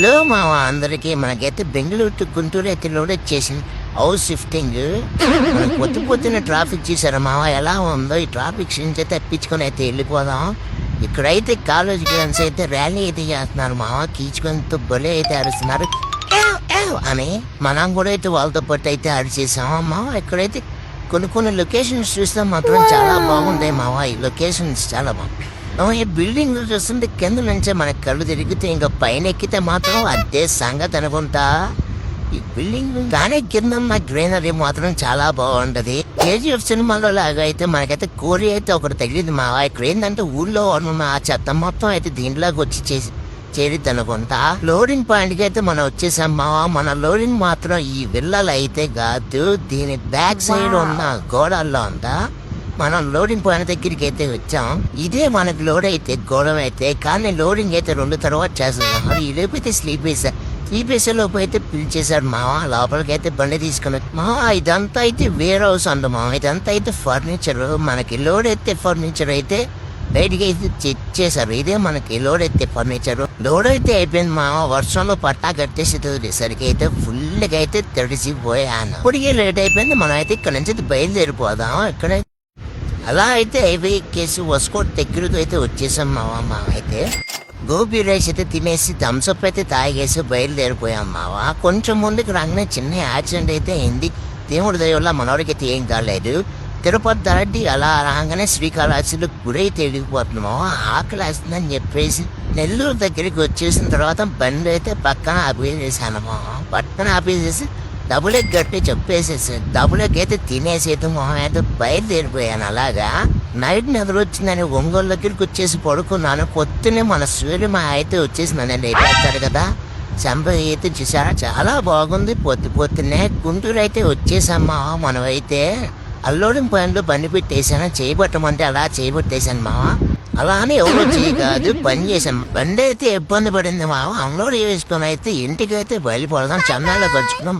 Hello మామ అందరికి. మనకైతే బెంగళూరు టు గుంటూరు అయితే లోడ్ వచ్చేసింది. House shifting. మనకు పొద్దున ట్రాఫిక్ చూసారా మామ ఎలా ఉందో. ఈ ట్రాఫిక్ నుంచి తప్పించుకొని అయితే వెళ్ళిపోదాం. ఇక్కడైతే కాలేజ్ ఫ్రెండ్స్ అయితే ర్యాలీ అయితే చేస్తున్నారు మామ. కీచుకొనితో బొలే అయితే అరుస్తున్నారు అని. మనం కూడా అయితే వాళ్ళతో పాటు అయితే అరిచేసాం మామ. ఇక్కడైతే కొన్ని లొకేషన్స్ చూస్తే మాత్రం చాలా బాగుంటాయి మామ. ఈ లొకేషన్స్ చాలా బాగుంటాయి. ఈ బిల్డింగ్ చూస్తుంటే కింద నుంచే మనకి కళ్ళు తిరిగితే ఇంకా పైన ఎక్కితే మాత్రం అదే సంగతి అనుకుంటా. ఈ బిల్డింగ్ కానీ కింద ఉన్న గ్రీనరీ మాత్రం చాలా బాగుంటది. కేజీఎఫ్ సినిమాలో లాగా అయితే మనకైతే కోరి అయితే ఒకటి తగిలింది మా. ఇక్కడ ఏంటంటే ఊళ్ళో ఉన్న ఆ చెత్త మొత్తం అయితే దీంట్లోకి వచ్చి చేరిద్ది అనుకుంటా. లోడింగ్ పాయింట్ కి అయితే మనం వచ్చేసాం మావా. మన లోడింగ్ మాత్రం ఈ విల్లలు అయితే కాదు, దీని బ్యాక్ సైడ్ ఉన్న గోడల్లో ఉందా. మనం లోడింగ్ పాయింట్ దగ్గరికి అయితే వచ్చాం. ఇదే మనకి లోడ్ అయితే గోడం అయితే, కానీ లోడింగ్ అయితే 2 తర్వాత చేస్తున్నాం. ఈ లోపు అయితే స్లీప్ వేసే లోపు అయితే పిలిచేశారు మావా. లోపలికి అయితే బండి తీసుకుని మావా. ఇదంతా అయితే వేర్ హౌస్ అంట మావా. ఇదంతా అయితే ఫర్నిచర్. మనకి లోడ్ అయితే ఫర్నిచర్ అయితే బయటికి అయితే చేశారు. ఇదే మనకి లోడ్ అయితే ఫర్నిచర్. లోడ్ అయితే అయిపోయింది మామ. వర్షంలో పట్టా కట్టేసేసరికి అయితే ఫుల్గా అయితే తడిసిపోయాను. ఇప్పటికే లేట్ అయిపోయింది. మనం అయితే ఇక్కడ నుంచి బయలుదేరిపోదాం. ఇక్కడ అలా అయితే హైవే ఎక్కేసి వసుకోట్ దగ్గరకు అయితే వచ్చేసాం మామ. అయితే గోబీ రైస్ అయితే తినేసి థమ్స్అప్ అయితే తాగేసి బయలుదేరిపోయాం మావ. కొంచెం ముందుకు రాగానే చిన్న యాక్సిడెంట్ అయితే అయింది. దేవుడి దయ వల్ల మనవాడికి అయితే ఏం కాలేదు. తిరుపతి దాటి అలా రాగానే శ్రీకాళహస్తిలో గురైతే వెళ్ళిపోతున్నాము. ఆకలి వేస్తుందని చెప్పేసి నెల్లూరు దగ్గరికి వచ్చేసిన తర్వాత బండి అయితే పక్కన ఆపేసేసాను. పక్కన ఆపేసేసి డబుల్ ఎగ్ గట్టి చెప్పేసేసి డబుల్ ఎగ్ అయితే తినేసేది మొహం అయితే బయలుదేరిపోయాను. అలాగా నైట్ నిద్ర వచ్చిందని ఒంగోలు దగ్గరికి వచ్చేసి పడుకున్నాను. పొద్దునే మన సూర్యమ అయితే వచ్చేసి నన్ను లేపేస్తాడు కదా. చంప అయితే చూసారా చాలా బాగుంది. పొద్దున్నే గుంటూరు అయితే వచ్చేసామ్మా. మనం అయితే అల్లోడింగ్ పాయింట్లో బండి పెట్టేసాను. చేయబట్టమంటే అలా చేయబట్టేశాను మావ. అలా అని ఎవరో కాదు పని చేశాను. బండి అయితే ఇబ్బంది పడింది మావ. అన్లోడ్ వేసుకొని అయితే ఇంటికి అయితే బయలుపోదాం. చెన్నైలో కలుసుకుందాం.